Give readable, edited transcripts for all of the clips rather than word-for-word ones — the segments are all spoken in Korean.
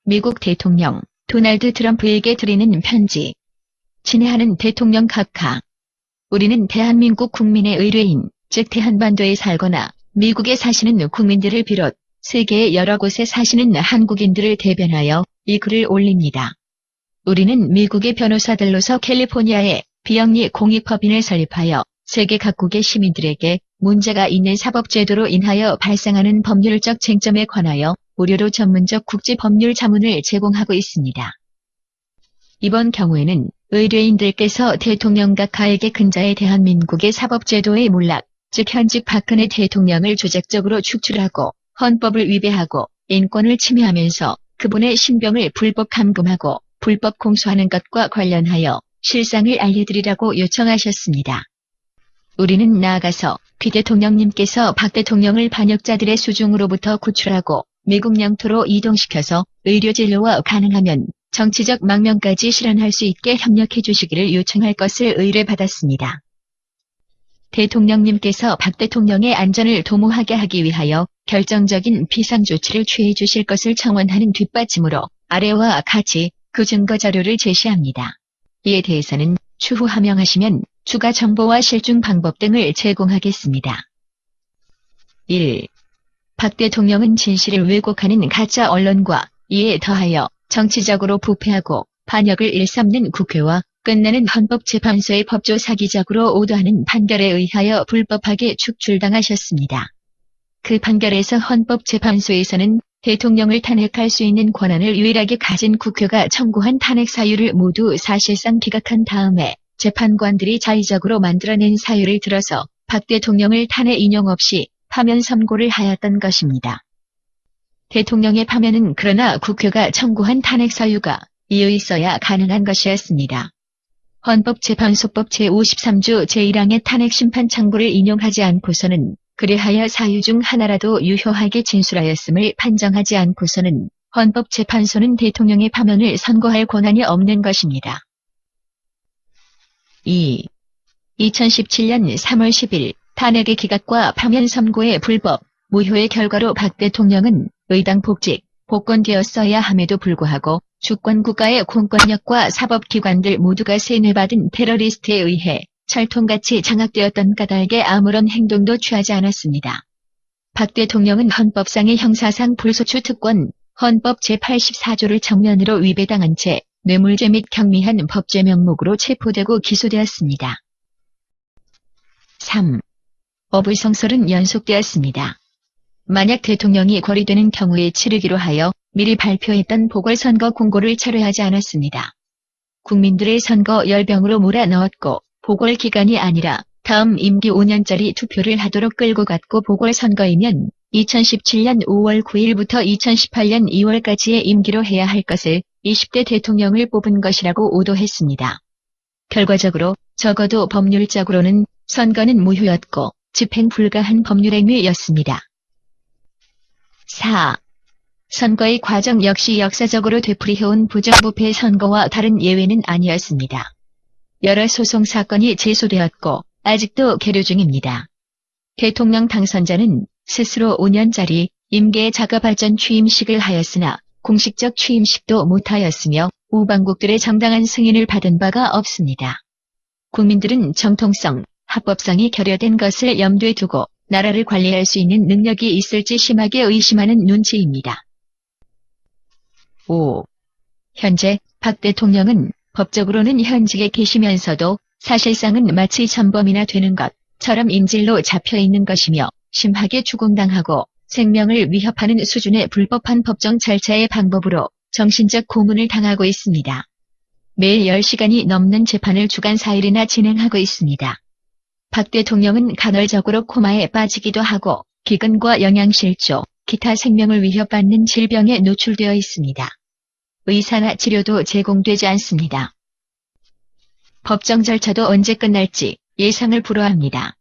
미국 대통령 도널드 트럼프에게 드리는 편지. 친애하는 대통령 각하. 우리는 대한민국 국민의 의뢰인, 즉 대한반도에 살거나 미국에 사시는 국민들을 비롯 세계의 여러 곳에 사시는 한국인들을 대변하여 이 글을 올립니다. 우리는 미국의 변호사들로서 캘리포니아에 비영리 공익법인을 설립하여 세계 각국의 시민들에게 문제가 있는 사법제도로 인하여 발생하는 법률적 쟁점에 관하여 무료로 전문적 국제법률 자문을 제공하고 있습니다. 이번 경우에는 의뢰인들께서 대통령 각하에게 근자의 대한민국의 사법제도의 몰락, 즉 현직 박근혜 대통령을 조직적으로 축출하고 헌법을 위배하고 인권을 침해하면서 그분의 신병을 불법 감금하고 불법 공소하는 것과 관련하여 실상을 알려드리라고 요청하셨습니다. 우리는 나아가서 비 대통령님께서 박 대통령을 반역자들의 수중으로부터 구출하고 미국 영토로 이동시켜서 의료진료와 가능하면 정치적 망명까지 실현할 수 있게 협력해 주시기를 요청할 것을 의뢰받았습니다. 대통령님께서 박 대통령의 안전을 도모하게 하기 위하여 결정적인 비상조치를 취해 주실 것을 청원하는 뒷받침으로 아래와 같이 그 증거 자료를 제시합니다. 이에 대해서는 추후 하명하시면 추가 정보와 실중 방법 등을 제공하겠습니다. 1. 박 대통령은 진실을 왜곡하는 가짜 언론과 이에 더하여 정치적으로 부패하고 반역을 일삼는 국회와 끝나는 헌법재판소의 법조 사기적으로 오도하는 판결에 의하여 불법하게 축출당하셨습니다. 그 판결에서 헌법재판소에서는 대통령을 탄핵할 수 있는 권한을 유일하게 가진 국회가 청구한 탄핵 사유를 모두 사실상 기각한 다음에 재판관들이 자의적으로 만들어낸 사유를 들어서 박 대통령을 탄핵 인용 없이 파면 선고를 하였던 것입니다. 대통령의 파면은 그러나 국회가 청구한 탄핵 사유가 이유 있어야 가능한 것이었습니다. 헌법재판소법 제53조 제1항의 탄핵 심판 창구를 인용하지 않고서는 그리하여 사유 중 하나라도 유효하게 진술하였음을 판정하지 않고서는 헌법재판소는 대통령의 파면을 선고할 권한이 없는 것입니다. 2. 2017년 3월 10일 탄핵의 기각과 파면 선고의 불법, 무효의 결과로 박 대통령은 의당 복직, 복권되었어야 함에도 불구하고 주권국가의 공권력과 사법기관들 모두가 세뇌받은 테러리스트에 의해 철통같이 장악되었던 까닭에 아무런 행동도 취하지 않았습니다. 박 대통령은 헌법상의 형사상 불소추 특권, 헌법 제84조를 정면으로 위배당한 채 뇌물죄 및 경미한 법죄 명목으로 체포되고 기소되었습니다. 3. 어불성설은 연속되었습니다. 만약 대통령이 거리되는 경우에 치르기로 하여 미리 발표했던 보궐선거 공고를 철회하지 않았습니다. 국민들의 선거 열병으로 몰아넣었고 보궐기간이 아니라 다음 임기 5년짜리 투표를 하도록 끌고 갔고 보궐선거이면 2017년 5월 9일부터 2018년 2월까지의 임기로 해야 할 것을 20대 대통령을 뽑은 것이라고 오도했습니다. 결과적으로 적어도 법률적으로는 선거는 무효였고 집행 불가한 법률행위였습니다. 4. 선거의 과정 역시 역사적으로 되풀이해온 부정부패 선거와 다른 예외는 아니었습니다. 여러 소송 사건이 제소되었고 아직도 계류 중입니다. 대통령 당선자는 스스로 5년짜리 임기의 자가발전 취임식을 하였으나 공식적 취임식도 못하였으며 우방국들의 정당한 승인을 받은 바가 없습니다. 국민들은 정통성, 합법성이 결여된 것을 염두에 두고 나라를 관리할 수 있는 능력이 있을지 심하게 의심하는 눈치입니다. 5. 현재 박 대통령은 법적으로는 현직에 계시면서도 사실상은 마치 전범이나 되는 것처럼 인질로 잡혀있는 것이며 심하게 추궁당하고 생명을 위협하는 수준의 불법한 법정 절차의 방법으로 정신적 고문을 당하고 있습니다. 매일 10시간이 넘는 재판을 주간 4일이나 진행하고 있습니다. 박 대통령은 간헐적으로 코마에 빠지기도 하고 기근과 영양실조, 기타 생명을 위협받는 질병에 노출되어 있습니다. 의사나 치료도 제공되지 않습니다. 법정 절차도 언제 끝날지 예상을 불허합니다.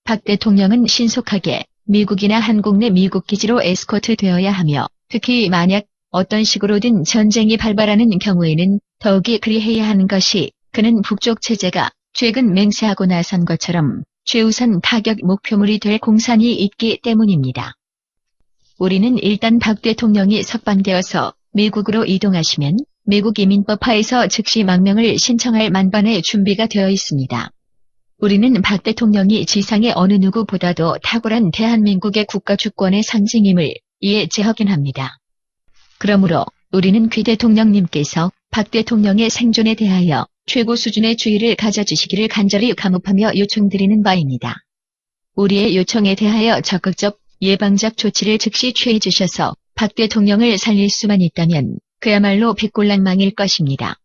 박 대통령은 신속하게 미국이나 한국 내 미국 기지로 에스코트 되어야 하며 특히 만약 어떤 식으로든 전쟁이 발발하는 경우에는 더욱이 그리해야 하는 것이 그는 북쪽 체제가 최근 맹세하고 나선 것처럼 최우선 타격 목표물이 될 공산이 있기 때문입니다. 우리는 일단 박 대통령이 석방되어서 미국으로 이동하시면 미국 이민법하에서 즉시 망명을 신청할 만반의 준비가 되어 있습니다. 우리는 박 대통령이 지상의 어느 누구보다도 탁월한 대한민국의 국가 주권의 상징임을 이에 재확인합니다. 그러므로 우리는 귀 대통령님께서 박 대통령의 생존에 대하여 최고 수준의 주의를 가져주시기를 간절히 감up하며 요청드리는 바입니다. 우리의 요청에 대하여 적극적 예방적 조치를 즉시 취해 주셔서 박 대통령을 살릴 수만 있다면 그야말로 백골랑망일 것입니다.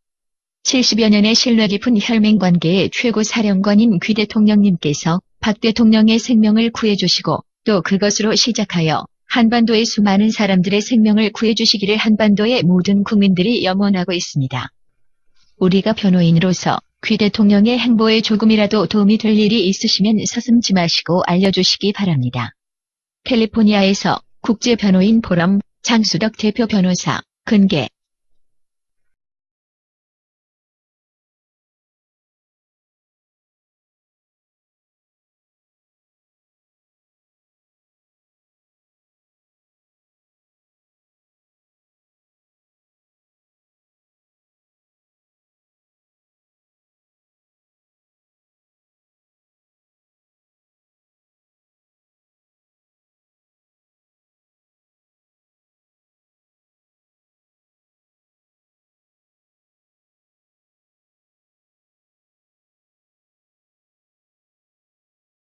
70여 년의 신뢰 깊은 혈맹 관계의 최고 사령관인 귀 대통령님께서 박 대통령의 생명을 구해주시고 또 그것으로 시작하여 한반도의 수많은 사람들의 생명을 구해주시기를 한반도의 모든 국민들이 염원하고 있습니다. 우리가 변호인으로서 귀 대통령의 행보에 조금이라도 도움이 될 일이 있으시면 서슴지 마시고 알려주시기 바랍니다. 캘리포니아에서 국제변호인 포럼 장수덕 대표 변호사, 근계